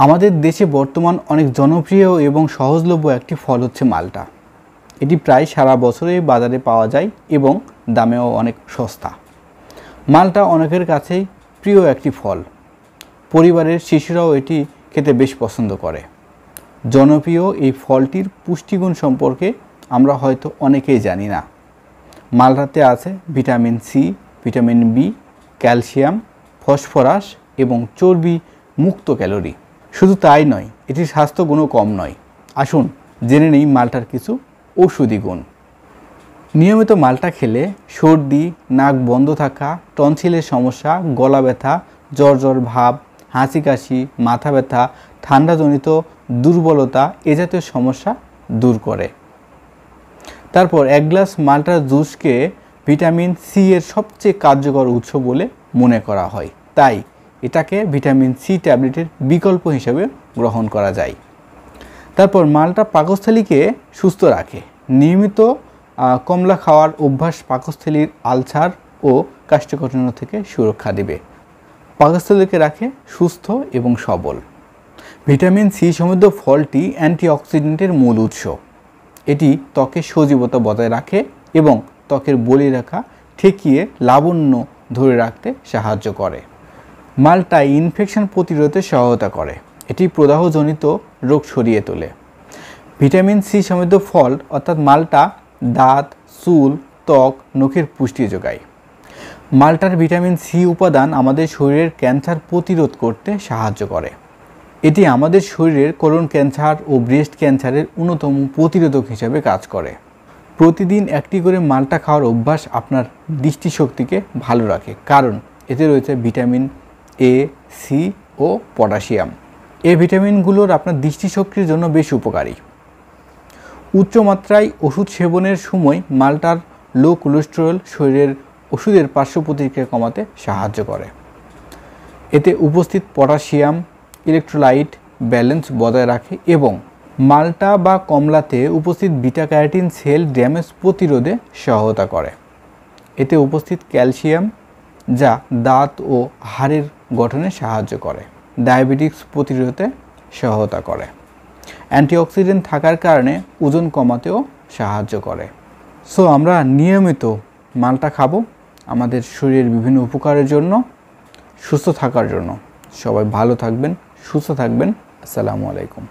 আমাদের দেশে বর্তমান অনেক জনপ্রিয় এবং সহজলভ্য একটি ফল হচ্ছে মালটা। এটি প্রায় সারা বছরই বাজারে পাওয়া যায় এবং দামেও অনেক সস্তা। মালটা অনেকের কাছেই প্রিয় একটি ফল। পরিবারের শিশুরাও এটি খেতে বেশ পছন্দ করে। জনপ্রিয় এই ফলটির পুষ্টিগুণ সম্পর্কে আমরা হয়তো অনেকেই জানি না। মালটাতে আছে vitamin C, vitamin B, calcium, phosphorus এবং চর্বি মুক্ত ক্যালোরি। শুধু তাই নয়, এটির স্বাস্থ্যগুণও কম নয়। আসুন জেনে নেই মালটার কিছু ঔষধি গুণ। নিয়মিত মালটা খেলে সর্দি, নাক বন্ধ থাকা, টনসিলের সমস্যা, গলা ব্যথা, জ্বর ভাব, হাঁচি কাশি, মাথা ব্যথা, ঠান্ডাজনিত দুর্বলতা এ জাতীয় সমস্যা দূর করে। তারপর 1 গ্লাস মালটার জুসকে ভিটামিন সি এর সবচেয়ে কার্যকর উৎস বলে মনে করা হয়, তাই এটাকে ভিটামিন সি ট্যাবলেটের বিকল্প হিসেবে গ্রহণ করা যায়। তারপর মালটা পাকস্থলীকে সুস্থ রাখে। নিয়মিত কমলা খাওয়ার অভ্যাস পাকস্থলীর আলসার ও কোষ্ঠকাঠিন্য থেকে সুরক্ষা দেবে। পাকস্থলীকে রাখে সুস্থ এবং সবল। ভিটামিন সি সমৃদ্ধ ফলটি অ্যান্টিঅক্সিডেন্টের মূল উৎস। এটি ত্বকের সজীবতা বজায় রাখে এবং ত্বকের বলিরেখা ঠেকিয়ে লাবণ্য ধরে রাখতে সাহায্য করে। মালটা ইনফেকশন প্রতিরোধে সহায়তা করে। এটি প্রদাহজনিত রোগ সরিয়ে তোলে। ভিটামিন সি সমৃদ্ধ ফল অর্থাৎ মালটা দাঁত, চুল, ত্বক, নখের পুষ্টি যোগায়। মালটার ভিটামিন সি উপাদান আমাদের শরীরের ক্যান্সার প্রতিরোধ করতে সাহায্য করে। এটি আমাদের শরীরের কোলন ক্যান্সার ও ব্রেস্ট ক্যান্সারের অন্যতম প্রতিরোধক হিসেবে কাজ করে। প্রতিদিন একটি করে মালটা খাওয়ার অভ্যাস আপনার দৃষ্টিশক্তিকে ভালো রাখে, কারণ এতে রয়েছে ভিটামিন এ, সি ও পটাশিয়াম। এই ভিটামিনগুলোর আপনার দৃষ্টিশক্তির জন্য বেশ উপকারী। উচ্চ মাত্রায় ওষুধ সেবনের সময় মালটার লো কোলেস্টেরল শরীরের ওষুধের পার্শ্ব প্রতিক্রিয়া কমাতে সাহায্য করে। এতে উপস্থিত পটাশিয়াম ইলেকট্রোলাইট ব্যালেন্স বজায় রাখে এবং মালটা বা কমলাতে উপস্থিত বিটা ক্যারোটিন সেল ড্যামেজ প্রতিরোধে সহায়তা করে। এতে উপস্থিত ক্যালসিয়াম যা দাঁত ও হাড়ের গঠনে সাহায্য করে। ডায়াবেটিস প্রতিরোধে সহায়তা করে। অ্যান্টিঅক্সিডেন্ট থাকার কারণে ওজন কমাতেও সাহায্য করে। সো আমরা নিয়মিত মালটা খাবো আমাদের শরীরের বিভিন্ন উপকারের জন্য, সুস্থ থাকার জন্য। সবাই ভালো থাকবেন, সুস্থ থাকবেন। আসসালামু আলাইকুম।